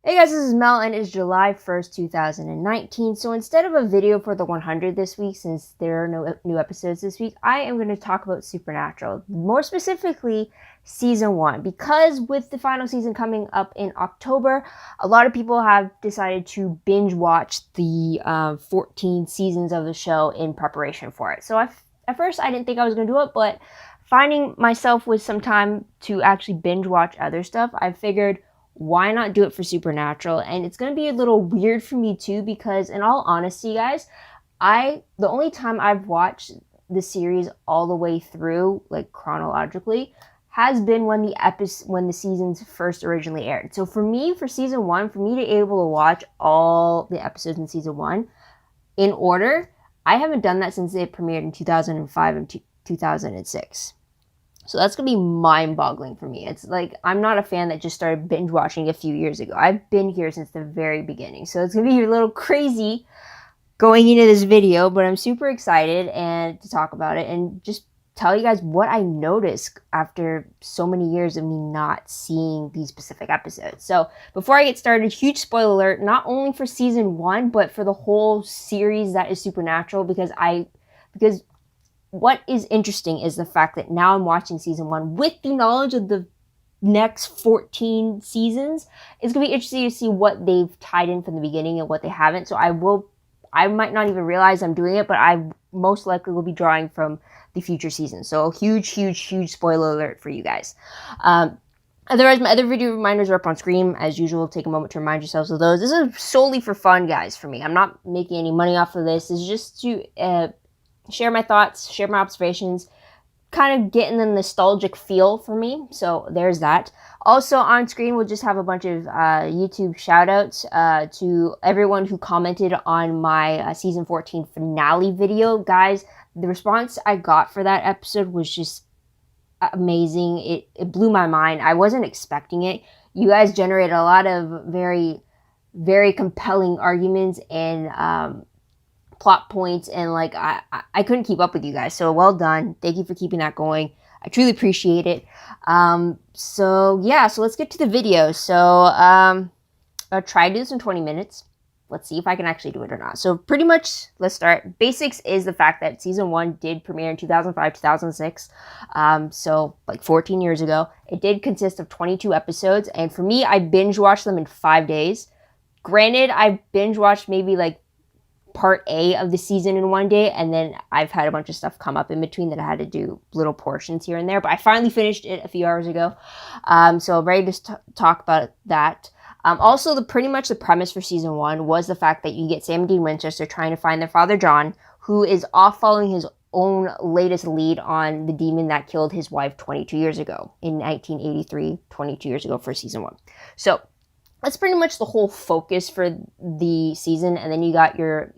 Hey guys, this is Mel and it's July 1st, 2019. So instead of a video for the 100 this week, since there are no new episodes this week, I am going to talk about Supernatural. More specifically, season 1. Because with the final season coming up in October, a lot of people have decided to binge watch the 14 seasons of the show in preparation for it. So at first I didn't think I was going to do it, but finding myself with some time to actually binge watch other stuff, I figured, why not do it for Supernatural? And it's going to be a little weird for me too, because in all honesty, guys, the only time I've watched the series all the way through, like chronologically, has been when the seasons first originally aired. So for me, for season 1, for me to be able to watch all the episodes in season 1 in order, I haven't done that since they premiered in 2005 and 2006. So that's going to be mind-boggling for me. It's like, I'm not a fan that just started binge watching a few years ago. I've been here since the very beginning. So it's going to be a little crazy going into this video, but I'm super excited and to talk about it and just tell you guys what I noticed after so many years of me not seeing these specific episodes. So before I get started, huge spoiler alert, not only for season 1, but for the whole series that is Supernatural, because what is interesting is the fact that now I'm watching season 1 with the knowledge of the next 14 seasons. It's going to be interesting to see what they've tied in from the beginning and what they haven't. So I might not even realize I'm doing it, but I most likely will be drawing from the future seasons. So huge spoiler alert for you guys. Otherwise, my other video reminders are up on screen. As usual, take a moment to remind yourselves of those. This is solely for fun, guys, for me. I'm not making any money off of this. It's just to share my thoughts, share my observations, kind of getting the nostalgic feel for me. So there's that. Also on screen, we'll just have a bunch of YouTube shout outs to everyone who commented on my season 14 finale video. Guys, the response I got for that episode was just amazing. It blew my mind. I wasn't expecting it. You guys generated a lot of very compelling arguments and plot points, and like I couldn't keep up with you guys, so well done. Thank you for keeping that going. I truly appreciate it. So let's get to the video. So I'll try to do this in 20 minutes. Let's see if I can actually do it or not. So pretty much, let's start. Basics is the fact that season 1 did premiere in 2005, 2006. So like 14 years ago. It did consist of 22 episodes, and for me, I binge watched them in 5 days. Granted, I binge watched maybe like part A of the season in one day, and then I've had a bunch of stuff come up in between that I had to do little portions here and there, but I finally finished it a few hours ago. So I'm ready to talk about that. Also, pretty much the premise for season 1 was the fact that you get Sam and Dean Winchester trying to find their father John, who is off following his own latest lead on the demon that killed his wife 22 years ago in 1983, 22 years ago for season 1. So that's pretty much the whole focus for the season, and then you got your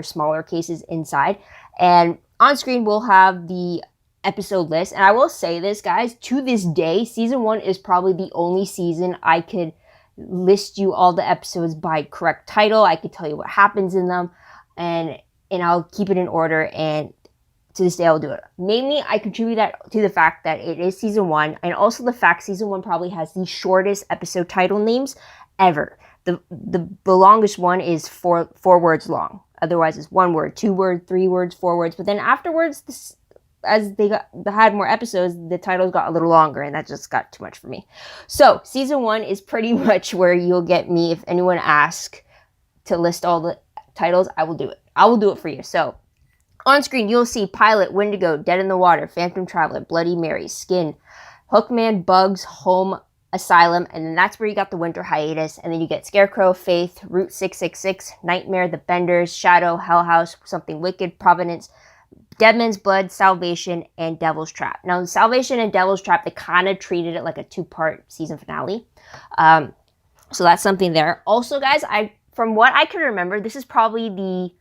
smaller cases inside. And on screen, we'll have the episode list. And I will say this, guys, to this day, season 1 is probably the only season I could list you all the episodes by correct title. I could tell you what happens in them, and I'll keep it in order, and to this day, I will do it. Mainly, I contribute that to the fact that it is season 1, and also the fact season 1 probably has the shortest episode title names ever. The longest one is four words long. Otherwise, it's 1 word, 2 words, 3 words, 4 words. But then afterwards, as they had more episodes, the titles got a little longer, and that just got too much for me. So season 1 is pretty much where you'll get me. If anyone asks to list all the titles, I will do it. I will do it for you. So on screen, you'll see Pilot, Wendigo, Dead in the Water, Phantom Traveler, Bloody Mary, Skin, Hookman, Bugs, Home, Asylum, and then that's where you got the winter hiatus, and then you get Scarecrow, Faith, Route 666, Nightmare, The Benders, Shadow, Hell House, Something Wicked, Providence, Deadman's Blood, Salvation, and Devil's Trap. Now, Salvation and Devil's Trap, they kind of treated it like a 2-part season finale. So that's something there. Also, guys, from what I can remember, this is probably the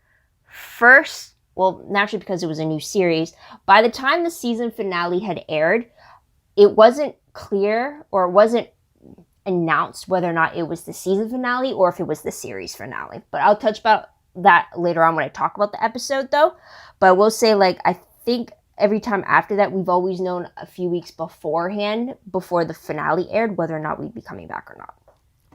first, well, naturally because it was a new series, by the time the season finale had aired, it wasn't clear, or it wasn't announced whether or not it was the season finale or if it was the series finale. But I'll touch about that later on when I talk about the episode, though. But I will say, like, I think every time after that, we've always known a few weeks beforehand, before the finale aired, whether or not we'd be coming back or not.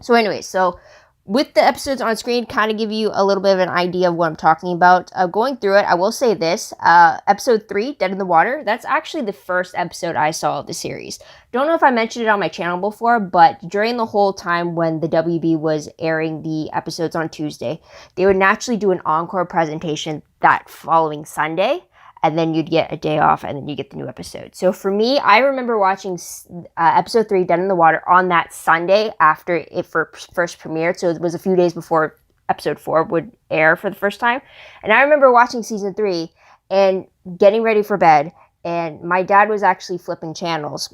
So anyway, so with the episodes on screen, kind of give you a little bit of an idea of what I'm talking about. Going through it, I will say this. Episode 3, Dead in the Water, that's actually the first episode I saw of the series. Don't know if I mentioned it on my channel before, but during the whole time when the WB was airing the episodes on Tuesday, they would naturally do an encore presentation that following Sunday. And then you'd get a day off, and then you get the new episode. So for me, I remember watching episode 3, Dead in the Water, on that Sunday after it first premiered. So it was a few days before episode 4 would air for the first time. And I remember watching season 3 and getting ready for bed. And my dad was actually flipping channels.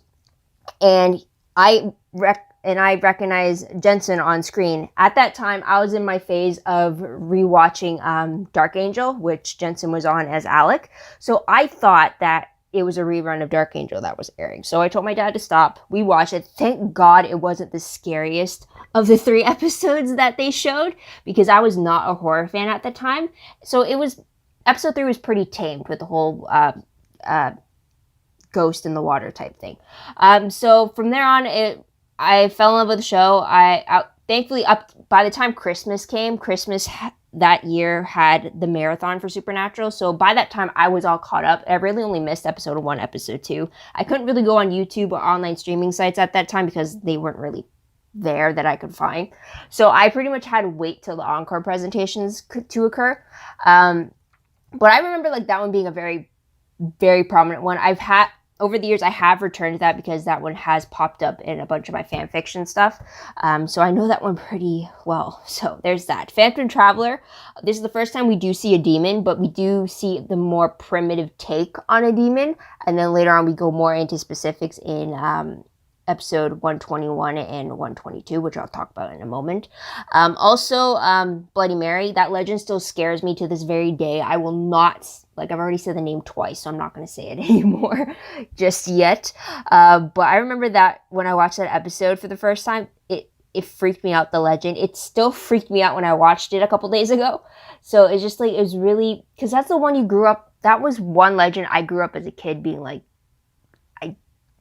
And I recognize Jensen on screen. At that time, I was in my phase of rewatching Dark Angel, which Jensen was on as Alec. So I thought that it was a rerun of Dark Angel that was airing. So I told my dad to stop. We watched it. Thank God it wasn't the scariest of the 3 episodes that they showed, because I was not a horror fan at the time. So episode 3 was pretty tamed with the whole ghost in the water type thing. So from there on, I fell in love with the show. Thankfully, by the time Christmas came, that year had the marathon for Supernatural. So by that time, I was all caught up. I really only missed episode 1, episode 2. I couldn't really go on YouTube or online streaming sites at that time because they weren't really there that I could find. So I pretty much had to wait till the encore presentations to occur. But I remember that one being a very, very prominent one. Over the years, I have returned to that because that one has popped up in a bunch of my fan fiction stuff. So I know that one pretty well. So there's that. Phantom Traveler. This is the first time we do see a demon, but we do see the more primitive take on a demon. And then later on, we go more into specifics in episode 121 and 122, which I'll talk about in a moment. Also, Bloody Mary. That legend still scares me to this very day. I will not... I've already said the name twice, so I'm not going to say it anymore just yet. But I remember that when I watched that episode for the first time, it freaked me out, the legend. It still freaked me out when I watched it a couple days ago. So it's just it was really, because that's the one you grew up, that was one legend I grew up as a kid being I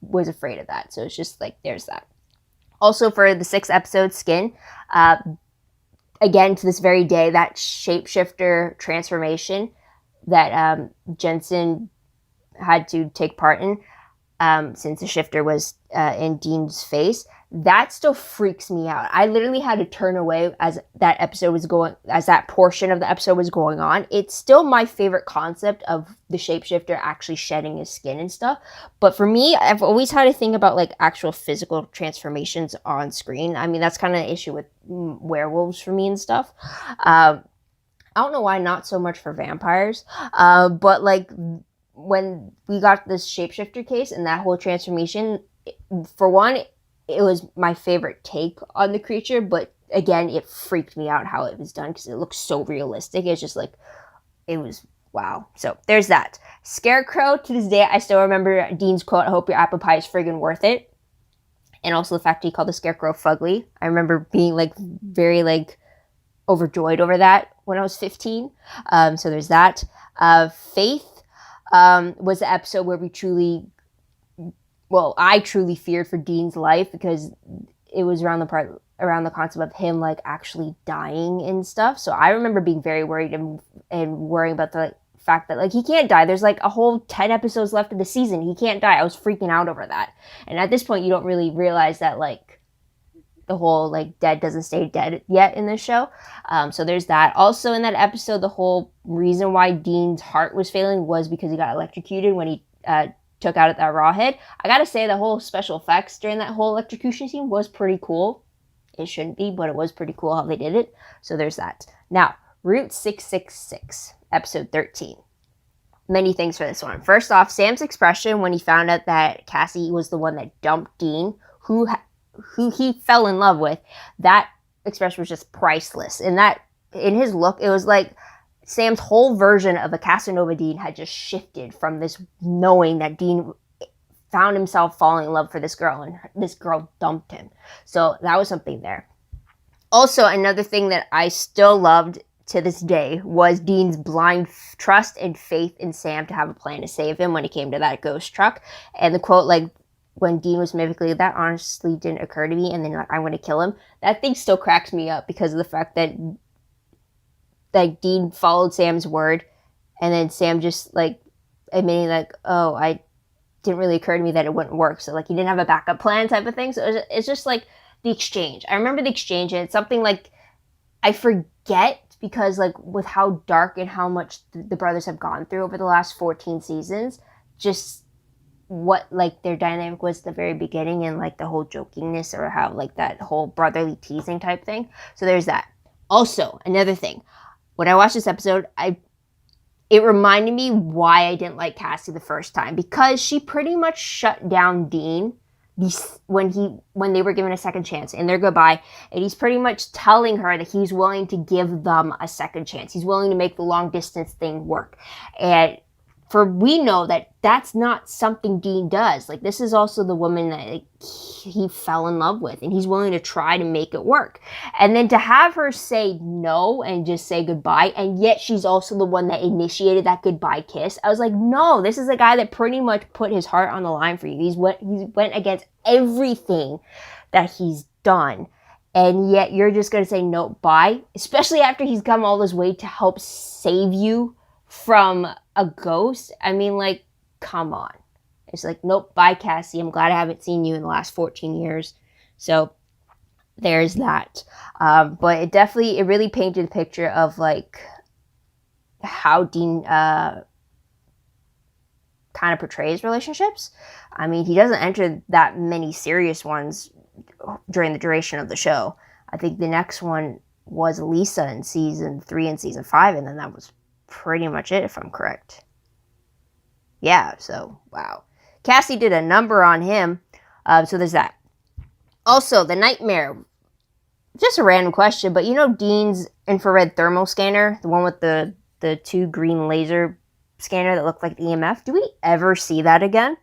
was afraid of that. So it's just there's that. Also for the 6th episode, Skin, again, to this very day, that shapeshifter transformation that Jensen had to take part in, since the shifter was in Dean's face, that still freaks me out. I literally had to turn away as that portion of the episode was going on. It's still my favorite concept of the shapeshifter actually shedding his skin and stuff. But for me, I've always had to think about actual physical transformations on screen. I mean, that's kind of an issue with werewolves for me and stuff. I don't know why, not so much for vampires, but when we got this shapeshifter case and that whole transformation, for one, it was my favorite take on the creature, but again, it freaked me out how it was done because it looked so realistic. It's just it was wow. So there's that. Scarecrow, to this day, I still remember Dean's quote, "I hope your apple pie is friggin' worth it." And also the fact he called the Scarecrow fugly. I remember being very overjoyed over that when I was 15. So there's that. Faith was the episode where I truly feared for Dean's life because it was around the concept of him actually dying and stuff. So I remember being very worried and worrying about the fact that he can't die. There's a whole 10 episodes left of the season. He can't die. I was freaking out over that. And at this point, you don't really realize that the whole dead doesn't stay dead yet in this show. So there's that. Also in that episode, the whole reason why Dean's heart was failing was because he got electrocuted when he took out that raw head. I gotta say, the whole special effects during that whole electrocution scene was pretty cool. It shouldn't be, but it was pretty cool how they did it. So there's that. Now, Route 666, episode 13. Many things for this one. First off, Sam's expression when he found out that Cassie was the one that dumped Dean, who he fell in love with, that expression was just priceless. And that, in his look, it was Sam's whole version of a Casanova Dean had just shifted from this knowing that Dean found himself falling in love for this girl, and this girl dumped him. So that was something there. Also, another thing that I still loved to this day was Dean's blind trust and faith in Sam to have a plan to save him when he came to that ghost truck. And the quote, when Dean was mimically, that honestly didn't occur to me, and then like, I'm going to kill him. That thing still cracks me up because of the fact that Dean followed Sam's word, and then Sam just like admitting like, oh, I didn't really occur to me that it wouldn't work. So like he didn't have a backup plan type of thing. So it's just like the exchange. I remember the exchange, and it's something like I forget because like with how dark and how much the brothers have gone through over the last 14 seasons, just what like their dynamic was at the very beginning, and like the whole jokingness or how like that whole brotherly teasing type thing. So there's that. Also, another thing, when I watched this episode, it reminded me why I didn't like Cassie the first time, because she pretty much shut down Dean when they were given a second chance in their goodbye, and he's pretty much telling her that he's willing to give them a second chance. He's willing to make the long distance thing work. And we know that that's not something Dean does. Like, this is also the woman that like, he fell in love with, and he's willing to try to make it work. And then to have her say no and just say goodbye, and yet she's also the one that initiated that goodbye kiss. I was like, no, this is a guy that pretty much put his heart on the line for you. He went against everything that he's done. And yet you're just going to say no, bye, especially after he's come all this way to help save you from a ghost. I mean, like, come on. It's like, nope, bye, Cassie. I'm glad I haven't seen you in the last 14 years. So there's that. But it really painted a picture of like how Dean kind of portrays relationships. I mean, he doesn't enter that many serious ones during the duration of the show. I think the next one was Lisa in season 3 and season 5, and then that was pretty much it, if I'm correct. Yeah, so, wow. Cassie did a number on him, so there's that. Also, the nightmare. Just a random question, but you know Dean's infrared thermal scanner, the one with the 2 green laser scanner that looked like the EMF? Do we ever see that again?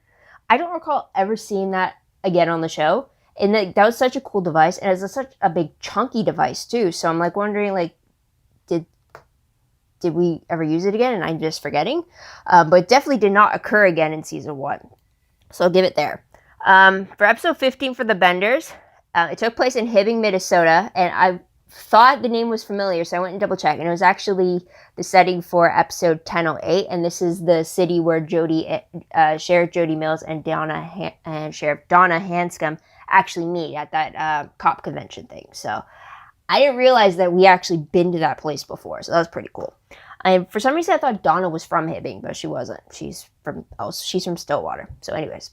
I don't recall ever seeing that again on the show. And that was such a cool device, and it's such a big chunky device too. So I'm like wondering, like, did we ever use it again? And I'm just forgetting. But it definitely did not occur again in season 1. So I'll give it there. For episode 15 for the Benders, it took place in Hibbing, Minnesota, and I thought the name was familiar, so I went and double checked, and it was actually the setting for episode 1008, and this is the city where Sheriff Jody Mills and Sheriff Donna Hanscom actually meet at that cop convention thing. So I didn't realize that we actually been to that place before, so that was pretty cool. And for some reason, I thought Donna was from Hibbing, but she wasn't. She's from Stillwater. So anyways,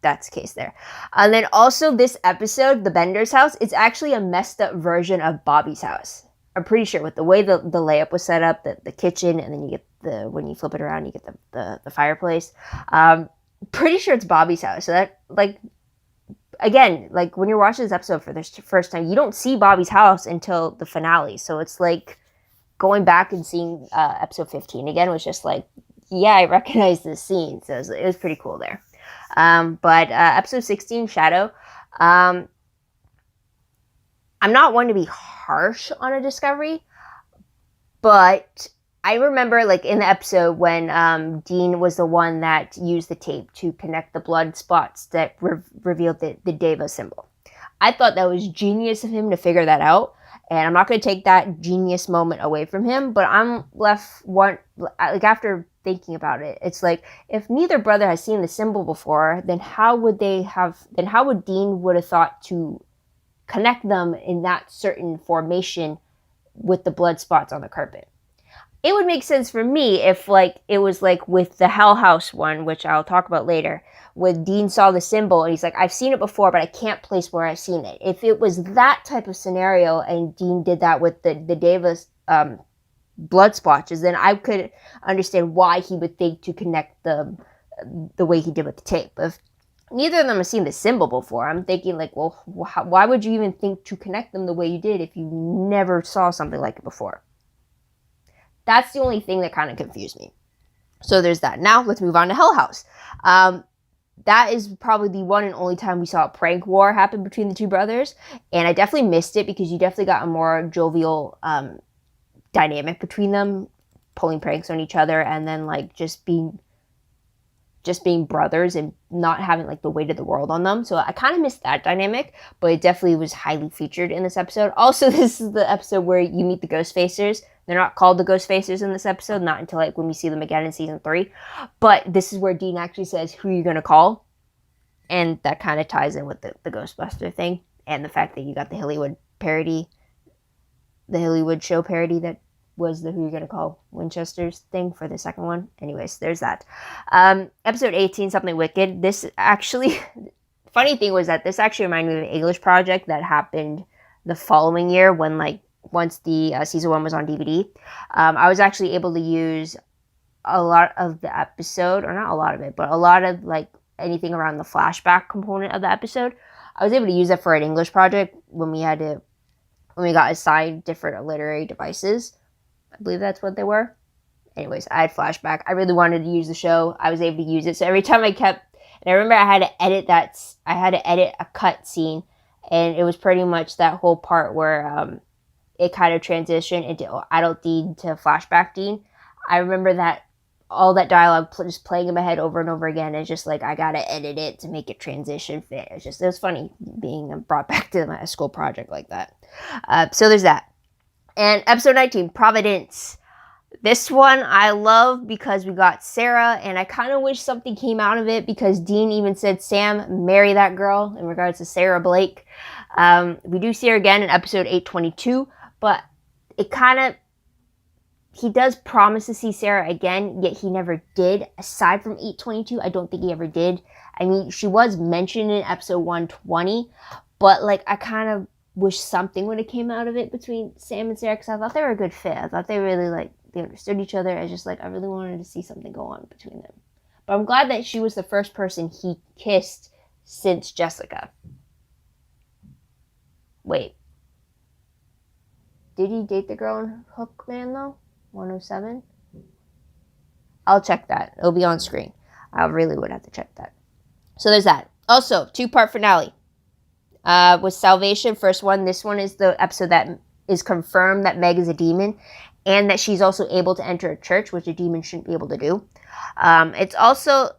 that's the case there. And then also this episode, the Bender's house, it's actually a messed up version of Bobby's house. I'm pretty sure with the way the layup was set up, the kitchen, and then you get when you flip it around, you get the fireplace. Pretty sure it's Bobby's house. So that, like, again, like when you're watching this episode for the first time, you don't see Bobby's house until the finale. So it's like going back and seeing episode 15 again was just like, yeah, I recognize this scene. So it was pretty cool there. But episode 16, Shadow. I'm not one to be harsh on a discovery, but I remember like in the episode when Dean was the one that used the tape to connect the blood spots that revealed the Deva symbol. I thought that was genius of him to figure that out, and I'm not going to take that genius moment away from him, but I'm left after thinking about it, it's like, if neither brother has seen the symbol before, then how would Dean would have thought to connect them in that certain formation with the blood spots on the carpet? It would make sense for me if like it was like with the Hell House one, which I'll talk about later, when Dean saw the symbol and he's like, I've seen it before, but I can't place where I've seen it. If it was that type of scenario and Dean did that with the Deva's blood splotches, then I could understand why he would think to connect the way he did with the tape. If neither of them have seen the symbol before, I'm thinking like, well, why would you even think to connect them the way you did if you never saw something like it before? That's the only thing that kind of confused me. So there's that. Now let's move on to Hell House. That is probably the one and only time we saw a prank war happen between the two brothers, and I definitely missed it because you definitely got a more jovial dynamic between them, pulling pranks on each other, and then like just just being brothers and not having like the weight of the world on them. So I kind of missed that dynamic, but it definitely was highly featured in this episode. Also, this is the episode where you meet the Ghostfacers. They're not called the Ghostfacers in this episode, not until like when we see them again in season 3. But this is where Dean actually says, "Who are you gonna call?" And that kind of ties in with the Ghostbuster thing and the fact that you got the Hollywood parody, the Hollywood show parody that was the Who You Gonna Call Winchesters thing for the second one. Anyways, there's that. Episode 18, Something Wicked. This actually, funny thing was that this actually reminded me of an English project that happened the following year when like, once the season 1 was on DVD. I was actually able to use a lot of the episode, or not a lot of it, but a lot of like anything around the flashback component of the episode. I was able to use it for an English project when we got assigned different literary devices. I believe that's what they were. Anyways, I had flashback. I really wanted to use the show. I was able to use it. So every time and I remember I had to edit a cut scene, and it was pretty much that whole part where it kind of transitioned into adult Dean to flashback Dean. I remember that all that dialogue just playing in my head over and over again. It's just like, I gotta edit it to make it transition fit. It was funny being brought back to my school project like that. So there's that. And episode 19, Providence. This one I love because we got Sarah, and I kind of wish something came out of it because Dean even said, "Sam, marry that girl," in regards to Sarah Blake. We do see her again in episode 822, but it kind of, he does promise to see Sarah again, yet he never did. Aside from 822, I don't think he ever did. I mean, she was mentioned in episode 120, but like, I kind of wish something would have came out of it between Sam and Sarah, because I thought they were a good fit. I thought they really like, they understood each other. I just like, I really wanted to see something go on between them. But I'm glad that she was the first person he kissed since Jessica. Wait. Did he date the girl in Hookman though? 107? I'll check that. It'll be on screen. I really would have to check that. So there's that. Also, 2-part finale. With Salvation, first one. This one is the episode that is confirmed that Meg is a demon, and that she's also able to enter a church, which a demon shouldn't be able to do. It's also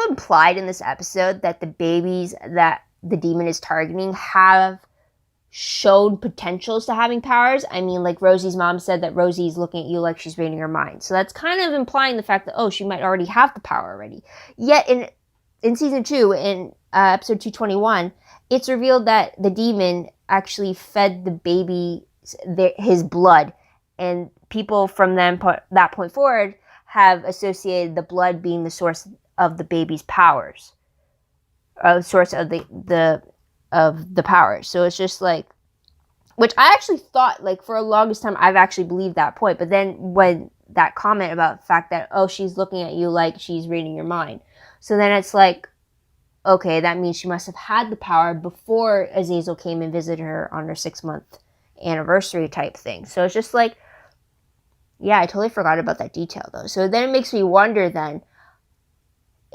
implied in this episode that the babies that the demon is targeting have showed potentials to having powers. I mean, like Rosie's mom said that Rosie's looking at you like she's reading her mind. So that's kind of implying the fact that, oh, she might already have the power already. Yet in season 2, in episode 221, it's revealed that the demon actually fed the baby his blood, and people from that point forward have associated the blood being the source of the baby's powers, source of the powers. So it's just like, which I actually thought, like, for the longest time, I've actually believed that point. But then when that comment about the fact that, oh, she's looking at you like she's reading your mind. So then it's like, okay, that means she must have had the power before Azazel came and visited her on her 6-month anniversary type thing. So it's just like, yeah, I totally forgot about that detail though. So then it makes me wonder then,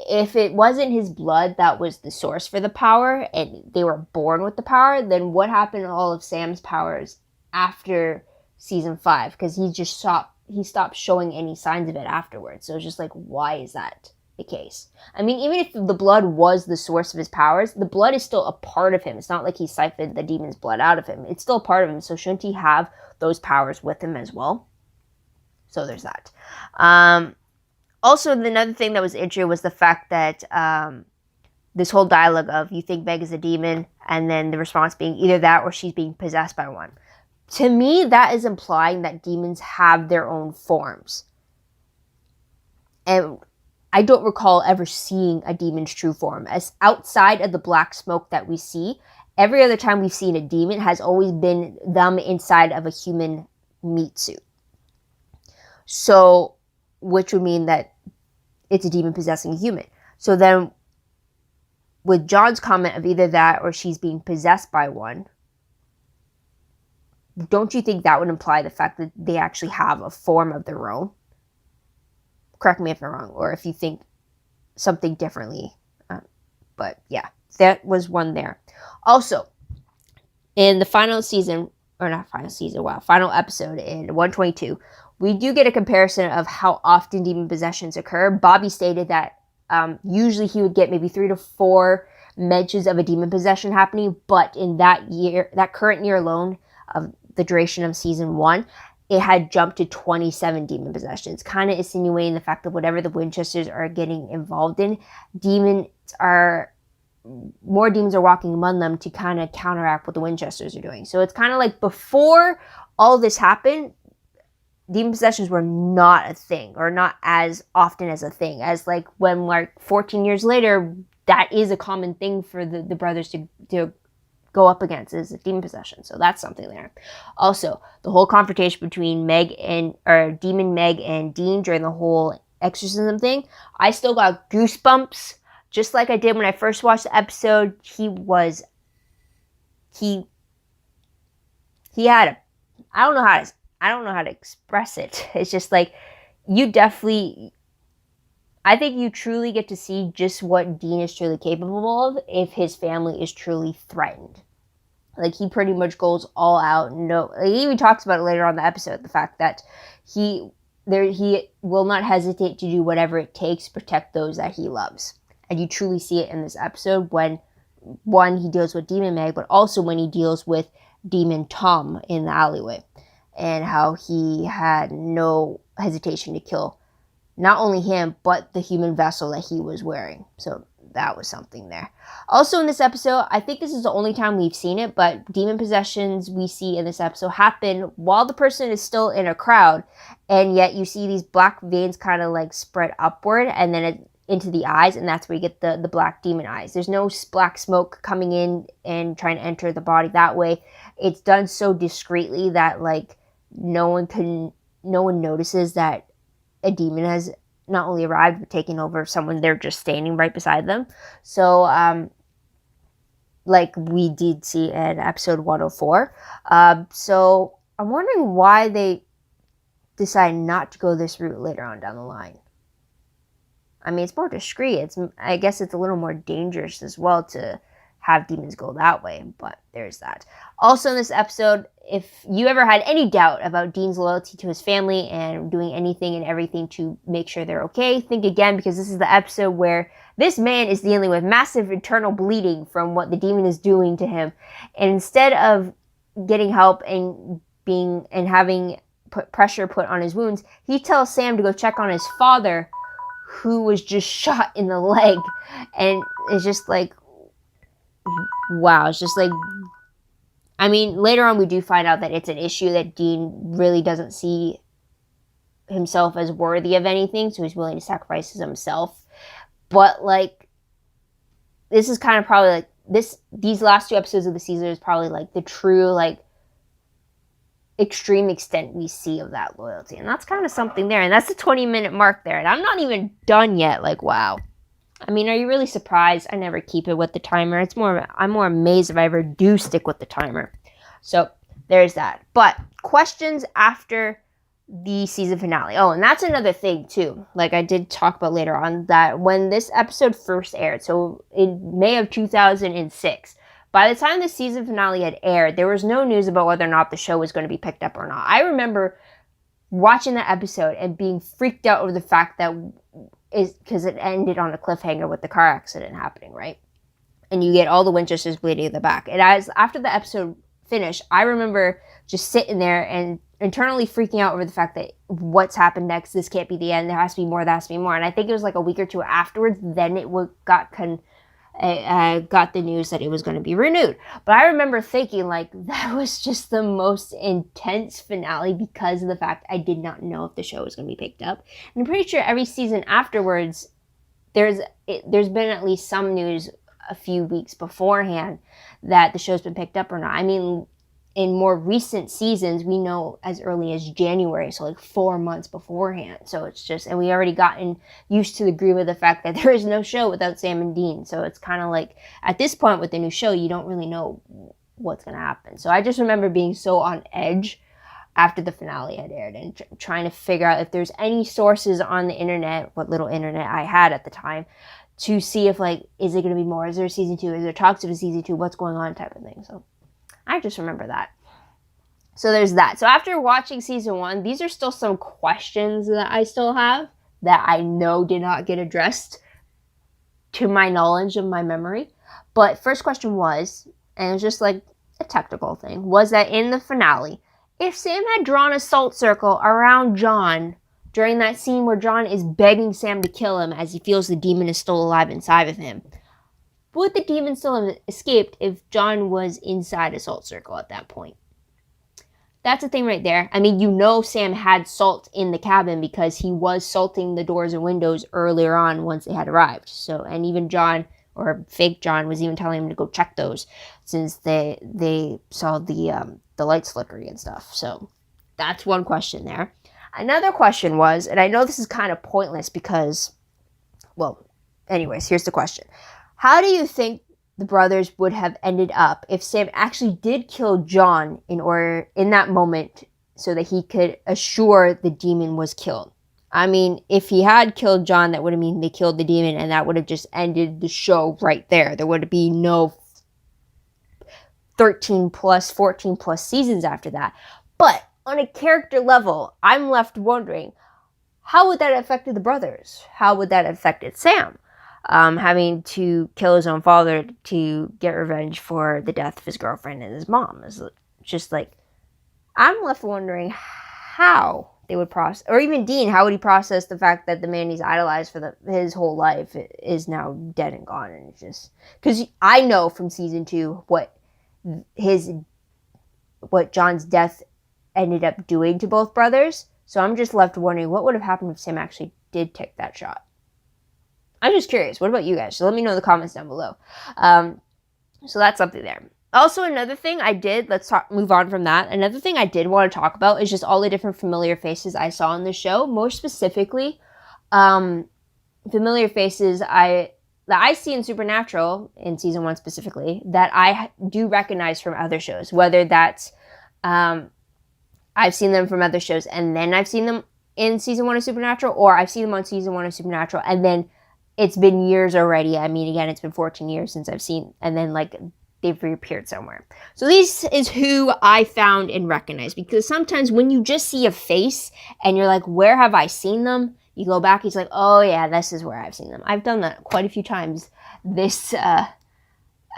if it wasn't his blood that was the source for the power and they were born with the power, then what happened to all of Sam's powers after season 5? Because he stopped showing any signs of it afterwards. So it's just like, why is that the case? I mean, even if the blood was the source of his powers, the blood is still a part of him. It's not like he siphoned the demon's blood out of him. It's still a part of him. So shouldn't he have those powers with him as well? So there's that. Also, another thing that was interesting was the fact that this whole dialogue of, you think Meg is a demon, and then the response being either that or she's being possessed by one. To me, that is implying that demons have their own forms. And I don't recall ever seeing a demon's true form. As outside of the black smoke that we see, every other time we've seen a demon has always been them inside of a human meat suit. So, which would mean that it's a demon possessing a human. So then, with John's comment of either that or she's being possessed by one, don't you think that would imply the fact that they actually have a form of their own? Correct me if I'm wrong, or if you think something differently. But yeah, that was one there. Also, in the final episode in 122, we do get a comparison of how often demon possessions occur. Bobby stated that Usually he would get maybe 3 to 4 mentions of a demon possession happening, but in that current year alone of the duration of season 1, it had jumped to 27 demon possessions, kind of insinuating the fact that whatever the Winchesters are getting involved in, more demons are walking among them to kind of counteract what the Winchesters are doing. So it's kind of like before all this happened, demon possessions were not a thing, or not as often as a thing as like when like 14 years later, that is a common thing for the brothers to go up against, is a demon possession. So that's something there. Also, the whole confrontation between Demon Meg and Dean during the whole exorcism thing, I still got goosebumps. Just like I did when I first watched the episode. He had I don't know how to express it. It's just like, I think you truly get to see just what Dean is truly capable of if his family is truly threatened. Like, he pretty much goes all out. He even talks about it later on in the episode, the fact that he will not hesitate to do whatever it takes to protect those that he loves. And you truly see it in this episode when, one, he deals with Demon Meg, but also when he deals with Demon Tom in the alleyway. And how he had no hesitation to kill not only him, but the human vessel that he was wearing. So that was something there. Also in this episode, I think this is the only time we've seen it, but demon possessions we see in this episode happen while the person is still in a crowd. And yet you see these black veins kind of like spread upward and then into the eyes, and that's where you get the black demon eyes. There's no black smoke coming in and trying to enter the body that way. It's done so discreetly that like no one notices that a demon has not only arrived but taken over someone they're just standing right beside them. So like we did see in episode 104. So I'm wondering why they decide not to go this route later on down the line. I mean, it's more discreet. I guess it's a little more dangerous as well to have demons go that way, but there's that. Also in this episode, if you ever had any doubt about Dean's loyalty to his family and doing anything and everything to make sure they're okay, think again, because this is the episode where this man is dealing with massive internal bleeding from what the demon is doing to him. And instead of getting help and having pressure put on his wounds, he tells Sam to go check on his father, who was just shot in the leg. And it's just like, wow. It's just like, I mean, later on we do find out that it's an issue that Dean really doesn't see himself as worthy of anything, so he's willing to sacrifice himself. But like, this is kind of probably like these last 2 episodes of the season is probably like the true like extreme extent we see of that loyalty, and that's kind of something there. And that's the 20-minute mark there, and I'm not even done yet. Like, wow. I mean, are you really surprised? I never keep it with the timer. I'm more amazed if I ever do stick with the timer. So there's that. But questions after the season finale. Oh, and that's another thing too. Like I did talk about later on, that when this episode first aired, so in May of 2006, by the time the season finale had aired, there was no news about whether or not the show was going to be picked up or not. I remember watching that episode and being freaked out over the fact that because it ended on a cliffhanger with the car accident happening, right? And you get all the Winchesters bleeding in the back. And after the episode finished, I remember just sitting there and internally freaking out over the fact that what's happened next, this can't be the end, there has to be more, there has to be more. And I think it was like a week or 2 afterwards, then it got the news that it was going to be renewed. But I remember thinking, like, that was just the most intense finale because of the fact I did not know if the show was going to be picked up. And I'm pretty sure every season afterwards, there's been at least some news a few weeks beforehand that the show's been picked up or not. I mean, in more recent seasons, we know as early as January, so like 4 months beforehand. So it's just, and we already gotten used to the groove of the fact that there is no show without Sam and Dean. So it's kind of like, at this point with the new show, you don't really know what's going to happen. So I just remember being so on edge after the finale had aired and trying to figure out if there's any sources on the internet, what little internet I had at the time, to see if like, is it going to be more? Is there a season 2? Is there talks of a season 2? What's going on type of thing. So I just remember that. So there's that. So after watching season 1, these are still some questions that I still have that I know did not get addressed to my knowledge of my memory. But first question was, and it was just like a technical thing, was that in the finale, if Sam had drawn a salt circle around John during that scene where John is begging Sam to kill him as he feels the demon is still alive inside of him, would the demon still have escaped if John was inside a salt circle at that point? That's a thing right there. I mean, you know Sam had salt in the cabin because he was salting the doors and windows earlier on once they had arrived. So, and even John, or fake John, was even telling him to go check those since they saw the lights flickering and stuff. So that's one question there. Another question was, and I know this is kind of pointless because, well, anyways, here's the question. How do you think the brothers would have ended up if Sam actually did kill John in that moment so that he could assure the demon was killed? I mean, if he had killed John, that would have mean they killed the demon, and that would have just ended the show right there. There would be no 13 plus, 14 plus seasons after that. But on a character level, I'm left wondering, how would that have affected the brothers? How would that have affected Sam? Having to kill his own father to get revenge for the death of his girlfriend and his mom. Is just like, I'm left wondering how they would process, or even Dean, how would he process the fact that the man he's idolized for his whole life is now dead and gone. And it's just, because I know from season 2 what John's death ended up doing to both brothers. So I'm just left wondering what would have happened if Sam actually did take that shot. I'm just curious. What about you guys? So let me know in the comments down below. So that's something there. Also, another thing I did, move on from that. Another thing I did want to talk about is just all the different familiar faces I saw in the show. More specifically, familiar faces that I see in Supernatural, in season 1 specifically, that I do recognize from other shows. Whether that's, I've seen them from other shows and then I've seen them in season 1 of Supernatural, or I've seen them on season 1 of Supernatural and then it's been years already. I mean, again, it's been 14 years since I've seen, and then like they've reappeared somewhere. So this is who I found and recognized, because sometimes when you just see a face and you're like, where have I seen them? You go back, it's like, oh yeah, this is where I've seen them. I've done that quite a few times this season.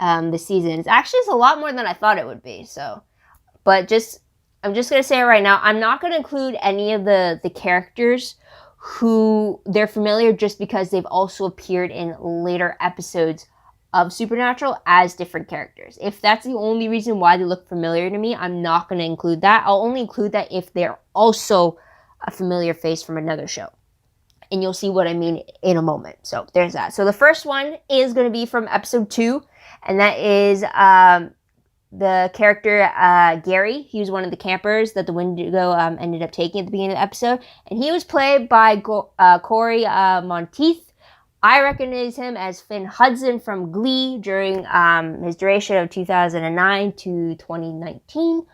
It's actually a lot more than I thought it would be. So, but I'm just gonna say it right now, I'm not gonna include any of the characters who they're familiar just because they've also appeared in later episodes of Supernatural as different characters. If that's the only reason why they look familiar to me, I'm not going to include that. I'll only include that if they're also a familiar face from another show. And you'll see what I mean in a moment. So there's that. So the first one is going to be from episode 2, and that is the character Gary. He was one of the campers that the Wendigo ended up taking at the beginning of the episode, and he was played by Corey Monteith. I recognize him as Finn Hudson from Glee during his duration of 2009 to 2019.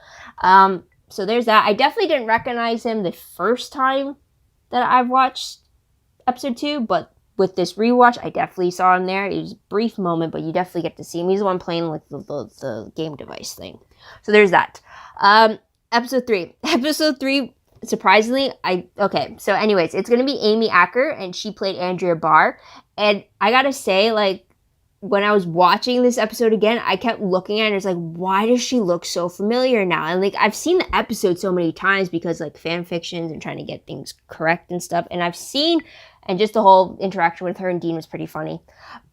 So there's that. I definitely didn't recognize him the first time that I've watched episode 2, but with this rewatch, I definitely saw him there. It was a brief moment, but you definitely get to see him. He's the one playing like the game device thing. So there's that. Episode 3. Episode 3, surprisingly, so anyways, it's going to be Amy Acker, and she played Andrea Barr. And I got to say, like, when I was watching this episode again, I kept looking at it and it's like, why does she look so familiar now? And like, I've seen the episode so many times because like fan fictions and trying to get things correct and stuff. And I've seen, and just the whole interaction with her and Dean was pretty funny.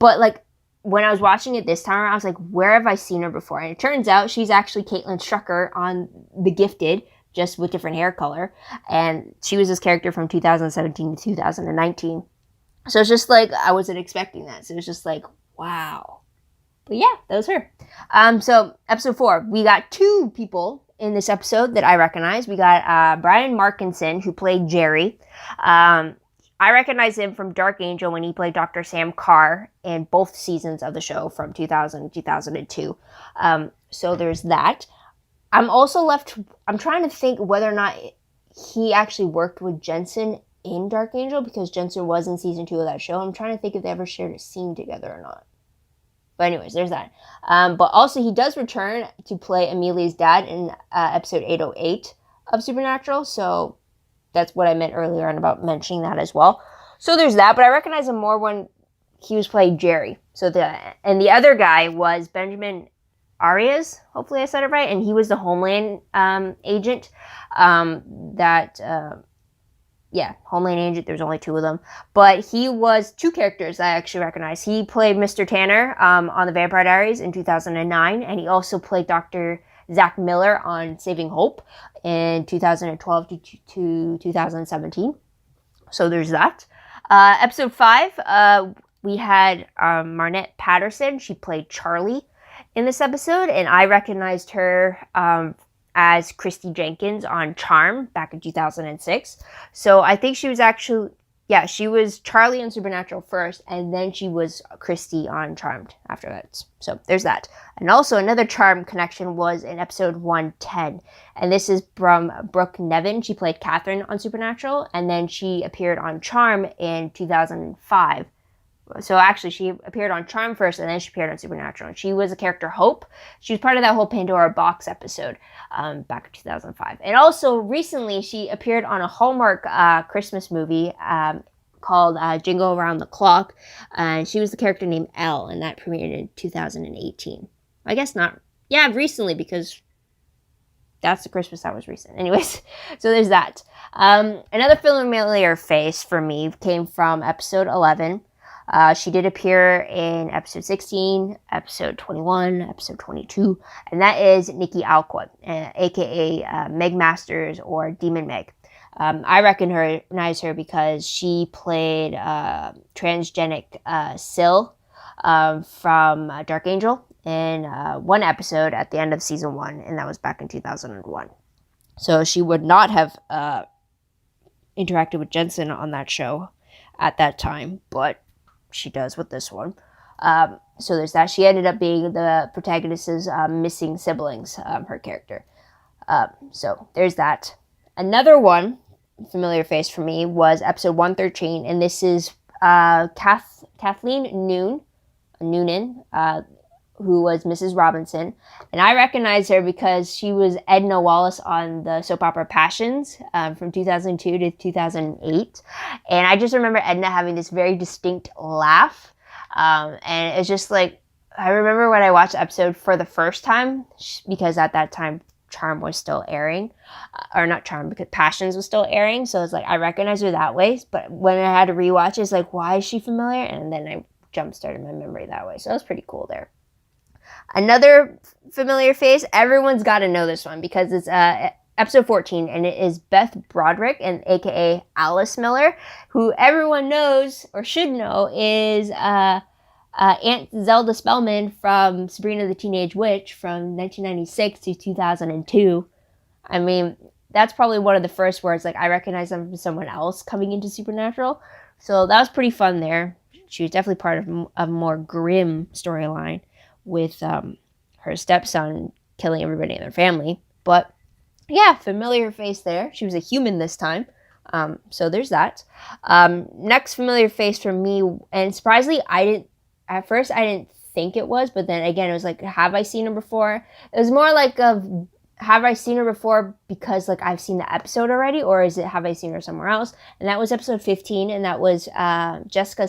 But like, when I was watching it this time around, I was like, where have I seen her before? And it turns out she's actually Caitlin Strucker on The Gifted, just with different hair color. And she was this character from 2017 to 2019. So it's just like, I wasn't expecting that. So it's just like, wow. But yeah, that was her. So episode 4, we got 2 people in this episode that I recognize. We got Brian Markinson, who played Jerry. I recognize him from Dark Angel when he played Dr. Sam Carr in both seasons of the show from 2000 to 2002. So there's that. I'm trying to think whether or not he actually worked with Jensen in Dark Angel, because Jensen was in season 2 of that show. I'm trying to think if they ever shared a scene together or not. But anyways, there's that. But also he does return to play Amelia's dad in episode 808 of Supernatural. So that's what I meant earlier on about mentioning that as well. So there's that. But I recognize him more he was playing Jerry. So the other guy was Benjamin Arias. Hopefully I said it right. And he was the Homeland agent. Homeland agent. There's only 2 of them, but he was 2 characters I actually recognize. He played Mr. Tanner on The Vampire Diaries in 2009, and he also played Dr. Zach Miller on Saving Hope in 2012 to 2017. So there's that. Episode 5, we had Marnette Patterson. She played Charlie in this episode, and I recognized her as Christy Jenkins on Charm back in 2006. So I think she was actually, she was Charlie on Supernatural first, and then she was Christy on Charmed after that. So there's that. And also another Charm connection was in episode 110. And this is from Brooke Nevin. She played Catherine on Supernatural, and then she appeared on Charm in 2005. So actually, she appeared on Charm first, and then she appeared on Supernatural. And she was the character Hope. She was part of that whole Pandora box episode back in 2005. And also, recently, she appeared on a Hallmark Christmas movie called Jingle Around the Clock. And she was the character named Elle, and that premiered in 2018. I guess not. Yeah, recently, because that's the Christmas that was recent. Anyways, so there's that. Another familiar face for me came from episode 11. She did appear in episode 16, episode 21, episode 22, and that is Nikki Alquip, aka Meg Masters or Demon Meg. I recognize her because she played transgenic Syl from Dark Angel in one episode at the end of season 1, and that was back in 2001. So she would not have interacted with Jensen on that show at that time, but she does with this one. So there's that. She ended up being the protagonist's missing siblings, her character. So there's that. Another one, familiar face for me, was episode 113, and this is Kathleen Noonan, who was Mrs. Robinson. And I recognize her because she was Edna Wallace on the soap opera Passions from 2002 to 2008. And I just remember Edna having this very distinct laugh. And it's just like, I remember when I watched the episode for the first time, because at that time Charm was still airing. Or not Charm, because Passions was still airing. So it's like, I recognize her that way. But when I had to rewatch, it's like, why is she familiar? And then I jump-started my memory that way. So that was pretty cool there. Another familiar face, everyone's got to know this one because it's episode 14, and it is Beth Broderick, and aka Alice Miller, who everyone knows or should know is Aunt Zelda Spellman from Sabrina the Teenage Witch from 1996 to 2002. I mean, that's probably one of the first words like I recognize them from someone else coming into Supernatural. So that was pretty fun there. She was definitely part of a more grim storyline with her stepson killing everybody in their family. But yeah, familiar face there. She was a human this time. So there's that. Next familiar face for me, and surprisingly, at first I didn't think it was, but then again, it was like, have I seen her before? It was more like have I seen her before because like I've seen the episode already, or is it have I seen her somewhere else? And that was episode 15, and that was Jessica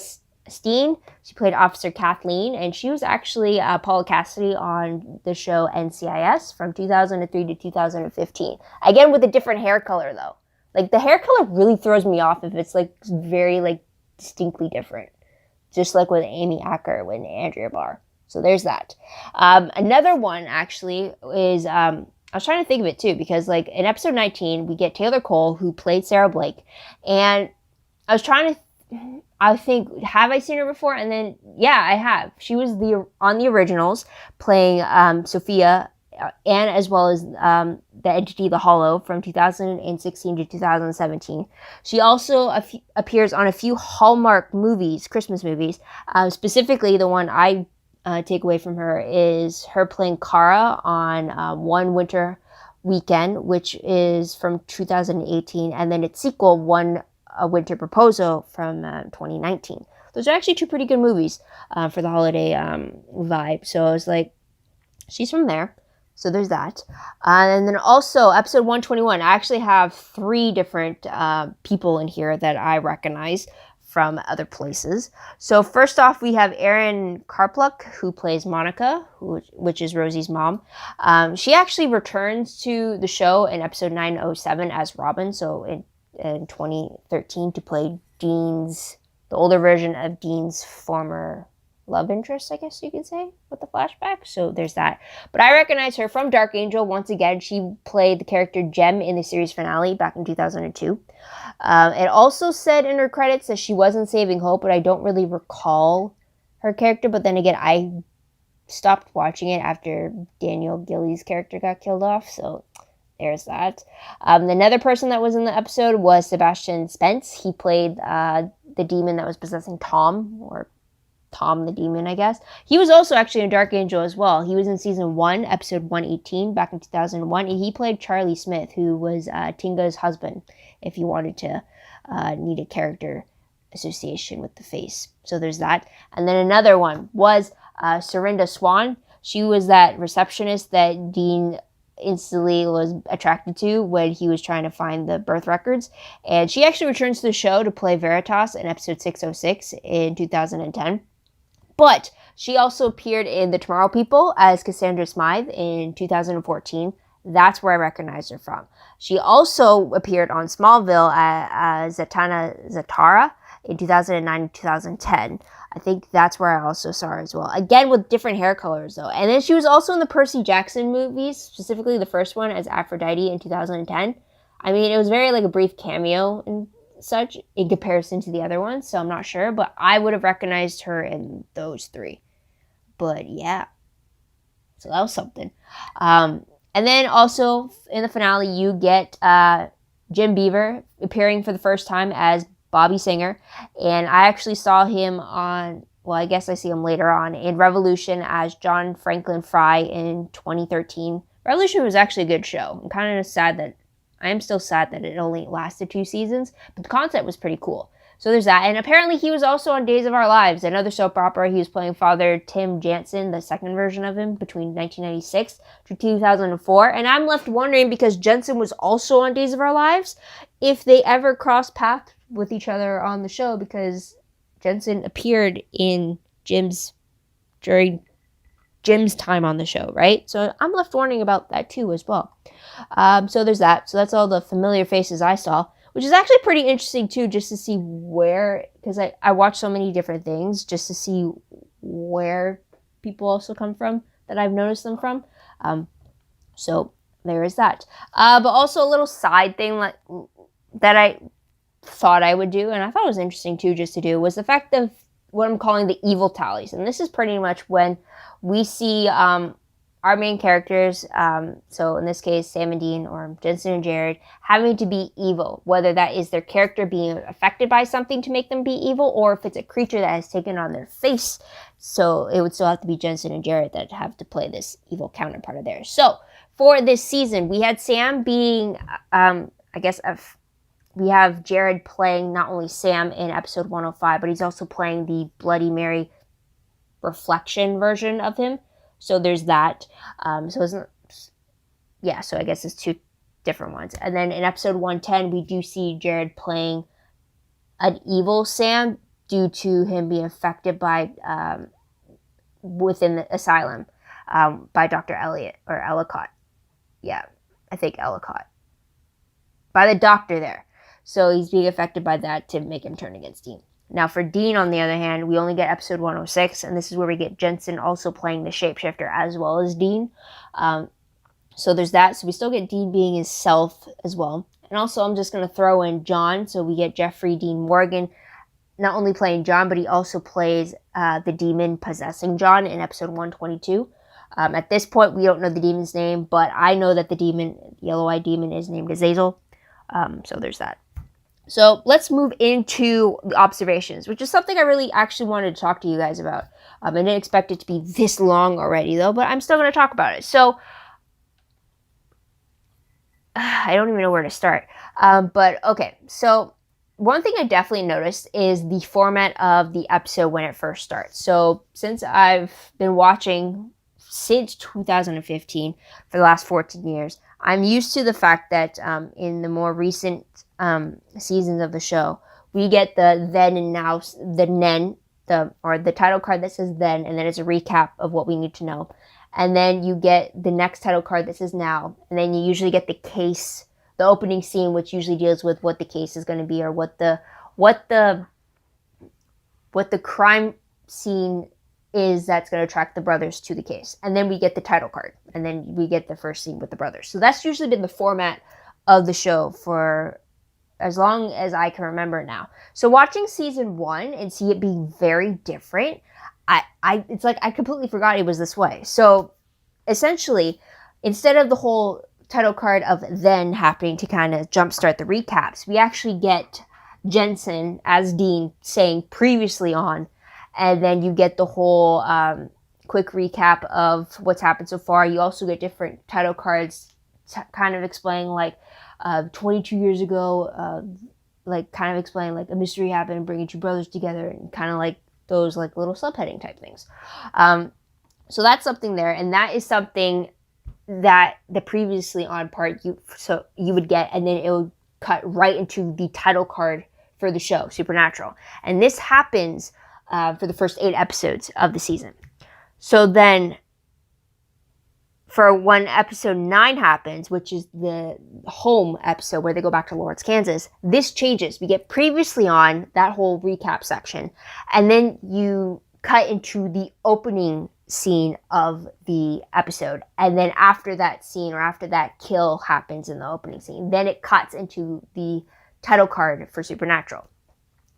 Steen. She played Officer Kathleen, and she was actually Paula Cassidy on the show NCIS from 2003 to 2015. Again, with a different hair color though. Like the hair color really throws me off if it's like very like distinctly different. Just like with Amy Acker and Andrea Barr. So there's that. Another one actually is I was trying to think of it too, because like in episode 19 we get Taylor Cole, who played Sarah Blake, and I was trying to I think, have I seen her before? And then, yeah, I have. She was on the originals playing Sophia, and as well as the entity The Hollow from 2016 to 2017. She also appears on a few Hallmark movies, Christmas movies. Specifically, the one I take away from her is her playing Kara on One Winter Weekend, which is from 2018, and then its sequel, A Winter Proposal from 2019. Those are actually two pretty good movies for the holiday vibe. So I was like, she's from there. So there's that. And then also episode 121, I actually have 3 different people in here that I recognize from other places. So first off, we have Erin Karpluk, who plays Monica, which is Rosie's mom. She actually returns to the show in episode 907 as Robin, so in 2013 to play the older version of Dean's former love interest, I guess you could say, with the flashback. So there's that. But I recognize her from Dark Angel. Once again, she played the character Jem in the series finale back in 2002. It also said in her credits that she was in Saving Hope, but I don't really recall her character. But then again, I stopped watching it after Daniel Gilly's character got killed off, so there's that. Another person that was in the episode was Sebastian Spence. He played the demon that was possessing Tom, or Tom the demon, I guess. He was also actually in Dark Angel as well. He was in season 1, episode 118, back in 2001, and he played Charlie Smith, who was Tinga's husband, if you wanted to need a character association with the face. So there's that. And then another one was Serinda Swan. She was that receptionist that Dean instantly was attracted to when he was trying to find the birth records. And she actually returns to the show to play Veritas in episode 606 in 2010. But she also appeared in The Tomorrow People as Cassandra Smythe in 2014. That's where I recognize her from. She also appeared on Smallville as Zatanna Zatara in 2009 and 2010. I think that's where I also saw her as well. Again, with different hair colors, though. And then she was also in the Percy Jackson movies, specifically the first one as Aphrodite in 2010. I mean, it was very like a brief cameo and such in comparison to the other ones, so I'm not sure. But I would have recognized her in those three. But yeah. So that was something. And then also in the finale, you get Jim Beaver appearing for the first time as Bobby Singer, and I actually saw him I guess I see him later on in Revolution as John Franklin Fry in 2013. Revolution was actually a good show. I am still sad that it only lasted 2 seasons, but the concept was pretty cool. So there's that. And apparently he was also on Days of Our Lives, another soap opera. He was playing Father Tim Jansen, the second version of him, between 1996 to 2004. And I'm left wondering, because Jensen was also on Days of Our Lives, if they ever crossed paths with each other on the show, because Jensen appeared in during Jim's time on the show, right? So I'm left wondering about that too as well. So there's that. So that's all the familiar faces I saw, which is actually pretty interesting too, just to see where, because I watch so many different things, just to see where people also come from that I've noticed them from. So there is that. But also a little side thing that I thought I would do, and I thought it was interesting too just to do, was the fact of what I'm calling the evil tallies. And this is pretty much when we see our main characters, so in this case Sam and Dean, or Jensen and Jared, having to be evil, whether that is their character being affected by something to make them be evil, or if it's a creature that has taken on their face. So it would still have to be Jensen and Jared that have to play this evil counterpart of theirs. So for this season, we had Sam being we have Jared playing not only Sam in episode 105, but he's also playing the Bloody Mary reflection version of him. So there's that. So I guess it's 2 different ones. And then in episode 110, we do see Jared playing an evil Sam due to him being affected by within the asylum by Dr. Elliot, or Ellicott. Yeah, I think Ellicott. By the doctor there. So he's being affected by that to make him turn against Dean. Now for Dean, on the other hand, we only get episode 106, and this is where we get Jensen also playing the shapeshifter as well as Dean. So there's that. So we still get Dean being his self as well. And also I'm just going to throw in John. So we get Jeffrey Dean Morgan not only playing John, but he also plays the demon possessing John in episode 122. At this point, we don't know the demon's name, but I know that the demon, yellow-eyed demon, is named Azazel. So there's that. So let's move into the observations, which is something I really actually wanted to talk to you guys about. I didn't expect it to be this long already, though, but I'm still going to talk about it. So I don't even know where to start. But okay, so one thing I definitely noticed is the format of the episode when it first starts. So since I've been watching since 2015 for the last 14 years, I'm used to the fact that in the more recent seasons of the show, we get the then and now, the title card that says then, and then it's a recap of what we need to know. And then you get the next title card that says now, and then you usually get the case, the opening scene, which usually deals with what the case is going to be, or what the crime scene is that's going to attract the brothers to the case. And then we get the title card, and then we get the first scene with the brothers. So that's usually been the format of the show for as long as I can remember now. So watching season 1 and see it being very different, it's like I completely forgot it was this way. So essentially, instead of the whole title card of then happening to kind of jumpstart the recaps, we actually get Jensen as Dean saying previously on, and then you get the whole quick recap of what's happened so far. You also get different title cards kind of explaining, like, 22 years ago, like, kind of explaining, like, a mystery happened, bringing two brothers together, and kind of like those, like, little subheading type things. So that's something there, and that is something that the previously on part you would get, and then it would cut right into the title card for the show, Supernatural. And this happens for the first 8 episodes of the season. So then, for when episode 9 happens, which is the home episode where they go back to Lawrence, Kansas, this changes. We get previously on, that whole recap section, and then you cut into the opening scene of the episode. And then after that scene, or after that kill happens in the opening scene, then it cuts into the title card for Supernatural.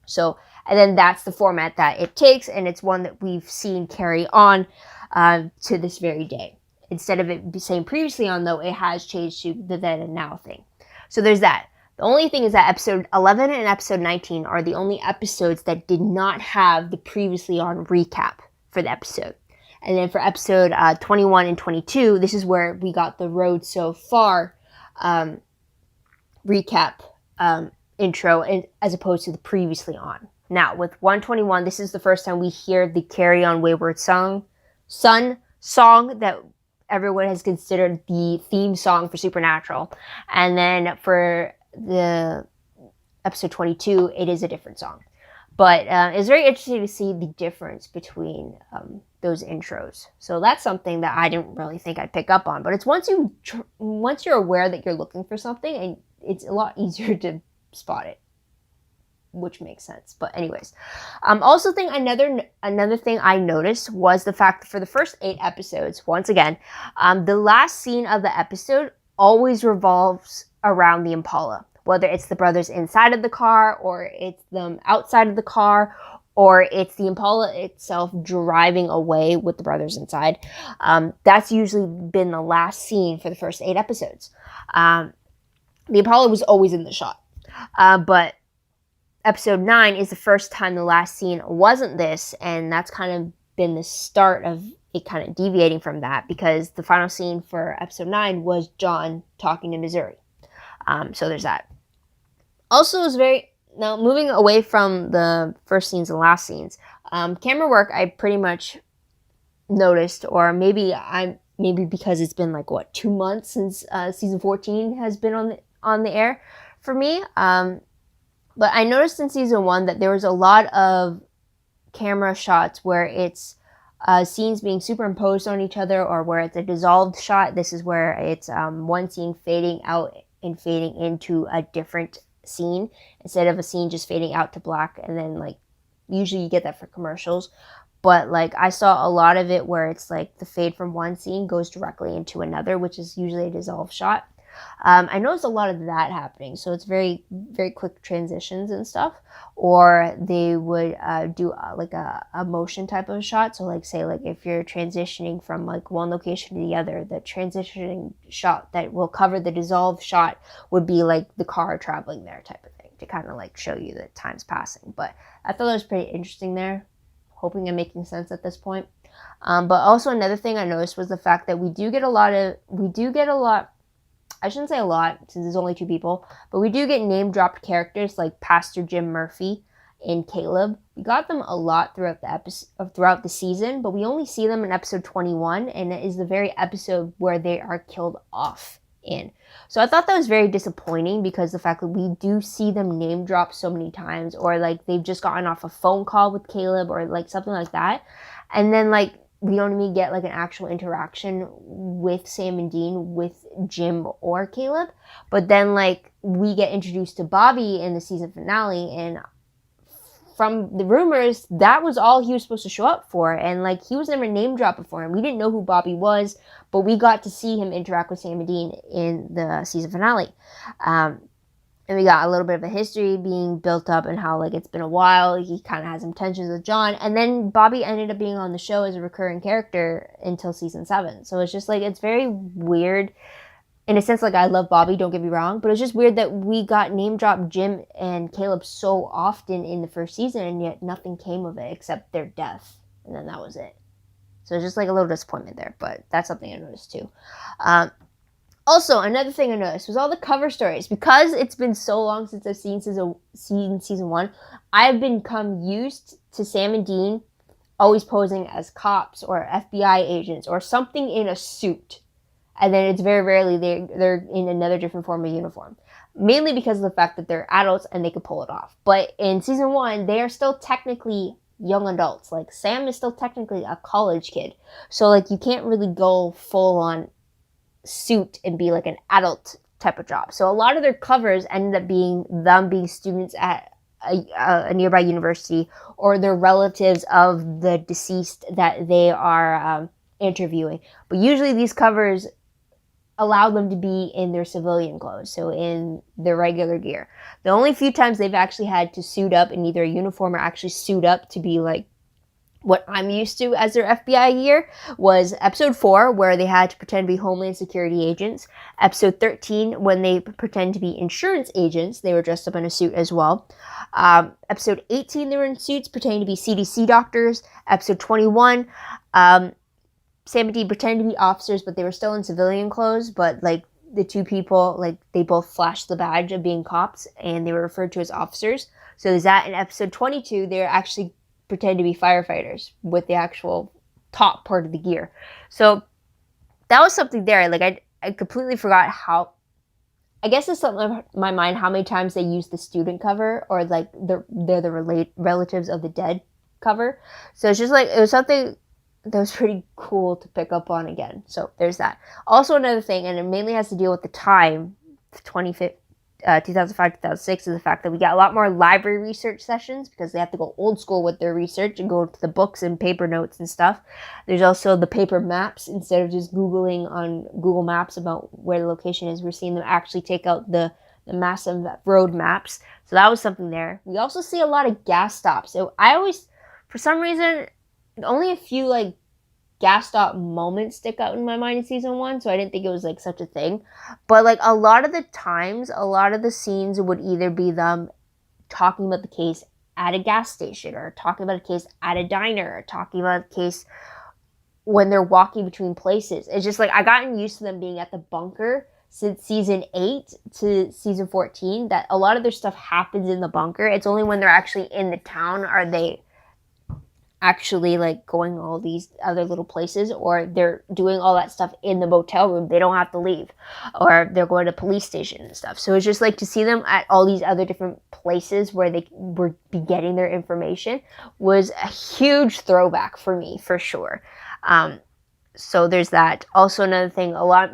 So, and then that's the format that it takes, and it's one that we've seen carry on to this very day. Instead of it saying previously on, though, it has changed to the then and now thing. So there's that. The only thing is that episode 11 and episode 19 are the only episodes that did not have the previously on recap for the episode. And then for episode 21 and 22, this is where we got the Road So Far recap intro, and as opposed to the previously on. Now, with 121, this is the first time we hear the Carry On Wayward Son song that everyone has considered the theme song for Supernatural. And then for the episode 22, it is a different song. But it's very interesting to see the difference between those intros. So that's something that I didn't really think I'd pick up on. But it's once you're aware that you're looking for something, and it's a lot easier to spot it, which makes sense. But anyways, also think another thing I noticed was the fact that for the first 8 episodes, once again, the last scene of the episode always revolves around the Impala, whether it's the brothers inside of the car, or it's them outside of the car, or it's the Impala itself driving away with the brothers inside. That's usually been the last scene for the first 8 episodes. The Impala was always in the shot, but episode 9 is the first time the last scene wasn't this, and that's kind of been the start of it kind of deviating from that, because the final scene for episode 9 was John talking to Missouri. So there's that. Also, now moving away from the first scenes and last scenes, camera work I pretty much noticed, or maybe because it's been 2 months since season 14 has been on the air for me. But I noticed in season 1 that there was a lot of camera shots where it's scenes being superimposed on each other, or where it's a dissolved shot. This is where it's one scene fading out and fading into a different scene, instead of a scene just fading out to black. And then usually you get that for commercials. But I saw a lot of it where it's the fade from one scene goes directly into another, which is usually a dissolved shot. I noticed a lot of that happening, so it's very, very quick transitions and stuff. Or they would do a motion type of shot. So say if you're transitioning from one location to the other, the transitioning shot that will cover the dissolved shot would be the car traveling there type of thing, to kind of show you that time's passing. But I thought that was pretty interesting there. Hoping I'm making sense at this point. But also another thing I noticed was the fact that we do get a lot. I shouldn't say a lot, since there's only 2 people, but we do get name-dropped characters like Pastor Jim Murphy and Caleb. We got them a lot throughout the season, but we only see them in episode 21, and it is the very episode where they are killed off in. So I thought that was very disappointing because the fact that we do see them name drop so many times, or like they've just gotten off a phone call with Caleb or like something like that. And then like we don't even get like an actual interaction with Sam and Dean with Jim or Caleb. But then like we get introduced to Bobby in the season finale, and from the rumors, that was all he was supposed to show up for. And like he was never name dropped before, and we didn't know who Bobby was, but we got to see him interact with Sam and Dean in the season finale. And we got a little bit of a history being built up and how like it's been a while. He kind of has some tensions with John, and then Bobby ended up being on the show as a recurring character until season 7. So it's just like it's very weird. In a sense, like I love Bobby, don't get me wrong, but it's just weird that we got name dropped Jim and Caleb so often in the first season, and yet nothing came of it except their death, and then that was it. So it's just like a little disappointment there, but that's something I noticed too. Also, another thing I noticed was all the cover stories. Because it's been so long since I've seen season 1, I've become used to Sam and Dean always posing as cops or FBI agents or something in a suit. And then it's very rarely they're in another different form of uniform. Mainly because of the fact that they're adults and they could pull it off. But in season 1, they are still technically young adults. Like, Sam is still technically a college kid. So, like, you can't really go full on suit and be like an adult type of job. So a lot of their covers ended up being them being students at a nearby university, or their relatives of the deceased that they are interviewing. But usually these covers allow them to be in their civilian clothes, so in their regular gear. The only few times they've actually had to suit up in either a uniform or actually suit up to be like what I'm used to as their FBI gear was episode 4, where they had to pretend to be Homeland Security agents. Episode 13, when they pretend to be insurance agents, they were dressed up in a suit as well. Episode 18, they were in suits pretending to be CDC doctors. Episode 21, Sam and Dean pretended to be officers, but they were still in civilian clothes. But like the two people, like they both flashed the badge of being cops, and they were referred to as officers. So there's that. In episode 22, they're actually pretend to be firefighters with the actual top part of the gear. So that was something there. Like I completely forgot how. I guess it's something in my mind how many times they use the student cover, or like they're the relatives of the dead cover. So it's just like it was something that was pretty cool to pick up on again. So there's that. Also another thing, and it mainly has to deal with the time, 2005, 2006, is the fact that we got a lot more library research sessions because they have to go old school with their research and go to the books and paper notes and stuff. There's also the paper maps. Instead of just Googling on Google Maps about where the location is, we're seeing them actually take out the massive road maps. So that was something there. We also see a lot of gas stops. So I always, for some reason, only a few like gas stop moments stick out in my mind in season 1, so I didn't think it was like such a thing. But like a lot of the times, a lot of the scenes would either be them talking about the case at a gas station, or talking about a case at a diner, or talking about a case when they're walking between places. It's just like I gotten used to them being at the bunker since season 8 to season 14, that a lot of their stuff happens in the bunker. It's only when they're actually in the town are they actually like going all these other little places, or they're doing all that stuff in the motel room. They don't have to leave, or they're going to police station and stuff. So it's just like to see them at all these other different places where they were be getting their information was a huge throwback for me, for sure. So there's that. Also another thing, a lot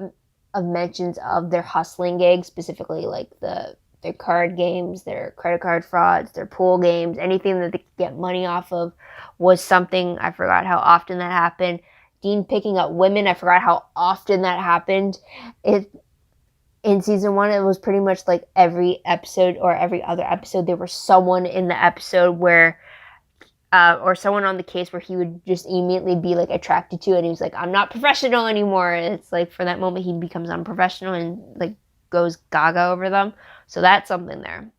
of mentions of their hustling gigs, specifically like their card games, their credit card frauds, their pool games, anything that they could get money off of was something. I forgot how often that happened. Dean picking up women, I forgot how often that happened. In season 1, it was pretty much like every episode or every other episode, there was someone in the episode where, or someone on the case where he would just immediately be like attracted to, and he was like, I'm not professional anymore. And it's like for that moment he becomes unprofessional and like goes gaga over them. So that's something there.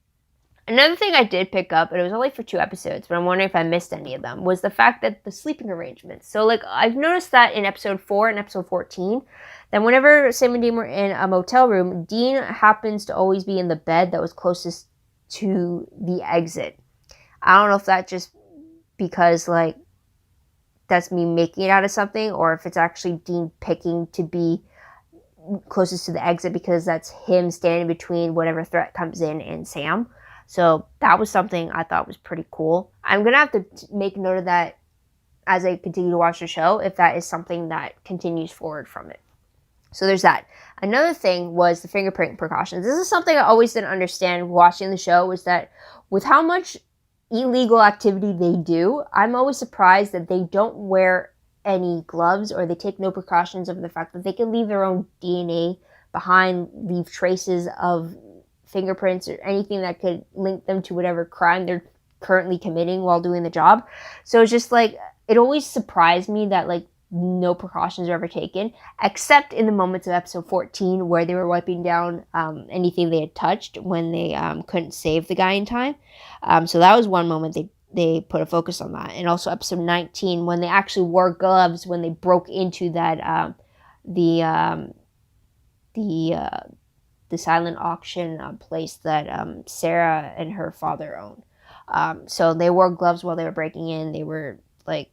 Another thing I did pick up, and it was only for 2 episodes, but I'm wondering if I missed any of them, was the fact that the sleeping arrangements. So, like, I've noticed that in episode 4 and episode 14, that whenever Sam and Dean were in a motel room, Dean happens to always be in the bed that was closest to the exit. I don't know if that's just because, like, that's me making it out of something, or if it's actually Dean picking to be closest to the exit, because that's him standing between whatever threat comes in and Sam. So that was something I thought was pretty cool. I'm going to have to make note of that as I continue to watch the show, if that is something that continues forward from it. So there's that. Another thing was the fingerprint precautions. This is something I always didn't understand watching the show, was that with how much illegal activity they do, I'm always surprised that they don't wear any gloves, or they take no precautions over the fact that they can leave their own DNA behind, leave traces of fingerprints or anything that could link them to whatever crime they're currently committing while doing the job. So it's just like, it always surprised me that like no precautions are ever taken, except in the moments of episode 14 where they were wiping down anything they had touched when they couldn't save the guy in time. So that was one moment they put a focus on that. And also episode 19, when they actually wore gloves when they broke into that the silent auction place that Sarah and her father own. So they wore gloves while they were breaking in. They were like,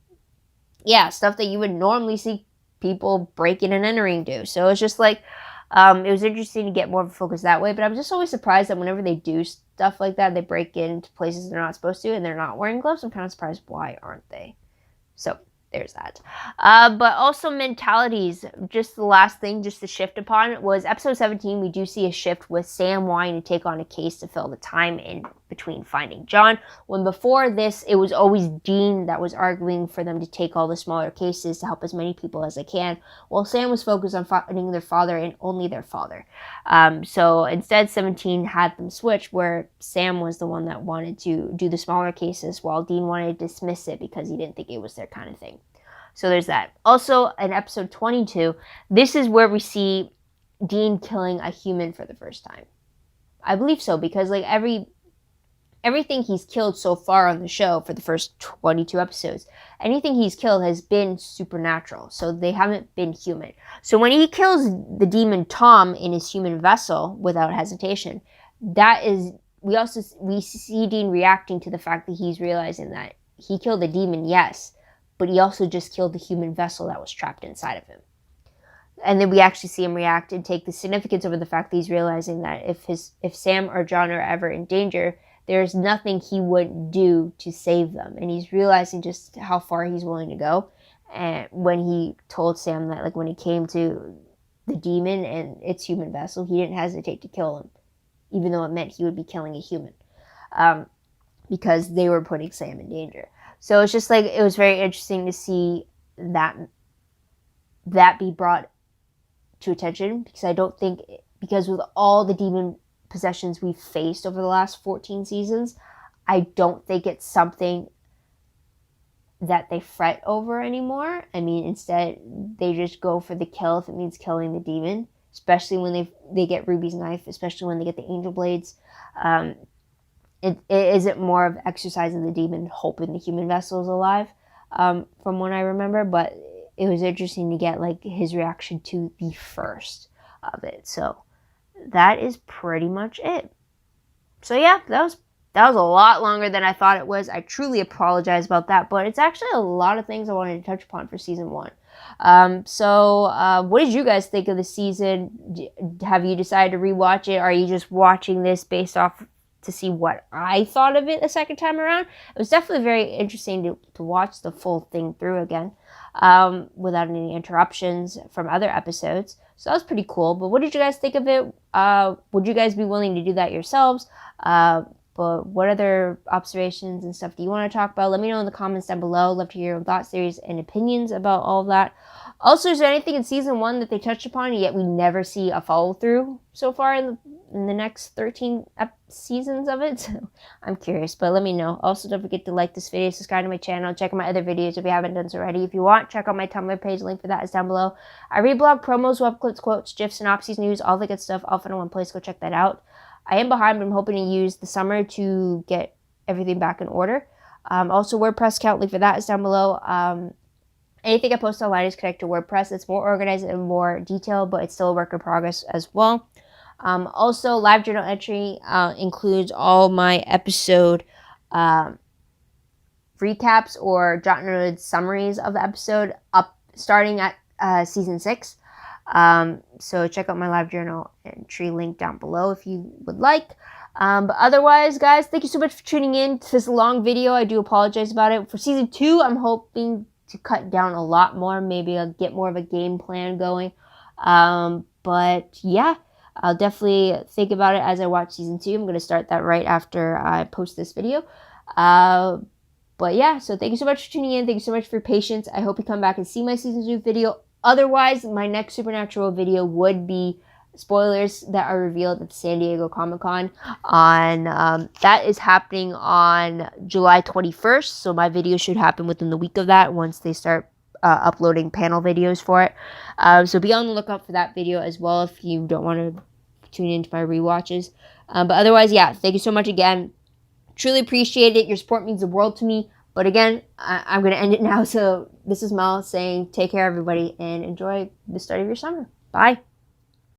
yeah, stuff that you would normally see people breaking and entering do. So it's just like, it was interesting to get more of a focus that way. But I'm just always surprised that whenever they do stuff like that, they break into places they're not supposed to and they're not wearing gloves. I'm kind of surprised, why aren't they? So there's that. But also mentalities. Just the last thing, just to shift upon, was episode 17. We do see a shift with Sam wanting to take on a case to fill the time in between finding John. When before this, it was always Dean that was arguing for them to take all the smaller cases to help as many people as they can, while Sam was focused on finding their father and only their father. So instead, 17 had them switch, where Sam was the one that wanted to do the smaller cases, while Dean wanted to dismiss it because he didn't think it was their kind of thing. So there's that. Also, in episode 22, this is where we see Dean killing a human for the first time. I believe so, because like everything he's killed so far on the show for the first 22 episodes, anything he's killed has been supernatural. So they haven't been human. So when he kills the demon Tom in his human vessel without hesitation, that is, we see Dean reacting to the fact that he's realizing that he killed the demon, yes, but he also just killed the human vessel that was trapped inside of him. And then we actually see him react and take the significance over the fact that he's realizing that if Sam or John are ever in danger, there's nothing he wouldn't do to save them. And he's realizing just how far he's willing to go. And when he told Sam that, like, when it came to the demon and its human vessel, he didn't hesitate to kill him, even though it meant he would be killing a human, because they were putting Sam in danger. So it's just like, it was very interesting to see that be brought to attention, because I don't think, because with all the demon possessions we've faced over the last 14 seasons, I don't think it's something that they fret over anymore. I mean, instead, they just go for the kill if it means killing the demon, especially when they get Ruby's knife, especially when they get the angel blades. It isn't more of exercising the demon, hoping the human vessel is alive, from what I remember, but it was interesting to get like his reaction to the first of it. So that is pretty much it. So yeah, that was a lot longer than I thought it was. I truly apologize about that, but it's actually a lot of things I wanted to touch upon for season 1. So what did you guys think of the season? Have you decided to rewatch it? Are you just watching this based off to see what I thought of it a second time around? It was definitely very interesting to watch the full thing through again, without any interruptions from other episodes. So that was pretty cool. But what did you guys think of it? Would you guys be willing to do that yourselves? But what other observations and stuff do you want to talk about? Let me know in the comments down below. Love to hear your own thoughts, theories, and opinions about all of that. Also, is there anything in season 1 that they touched upon, yet we never see a follow-through so far in the next 13 seasons of it? So I'm curious, but let me know. Also, don't forget to like this video, subscribe to my channel, check out my other videos if you haven't done so already. If you want, check out my Tumblr page. Link for that is down below. I read blog promos, web clips, quotes, GIFs, synopses, news, all the good stuff, all found in one place. Go check that out. I am behind, but I'm hoping to use the summer to get everything back in order. Also, WordPress account, link for that is down below. Anything I post online is connected to WordPress. It's more organized and more detailed, but it's still a work in progress as well. Also, live journal entry includes all my episode recaps or jot noted summaries of the episode up starting at season 6. So check out my live journal entry link down below if you would like. But otherwise, guys, thank you so much for tuning in to this long video. I do apologize about it. For season 2, I'm hoping to cut down a lot more. Maybe I'll get more of a game plan going. But yeah, I'll definitely think about it as I watch season 2. I'm going to start that right after I post this video. But yeah, so thank you so much for tuning in. Thank you so much for your patience. I hope you come back and see my season 2 video. Otherwise, my next Supernatural video would be spoilers that are revealed at the San Diego Comic-Con on that is happening on July 21st. So my video should happen within the week of that once they start uploading panel videos for it. So be on the lookout for that video as well if you don't want to tune into my rewatches. But otherwise, yeah, thank you so much again. Truly appreciate it. Your support means the world to me. But again, I'm going to end it now. So this is Mel saying take care, everybody, and enjoy the start of your summer. Bye.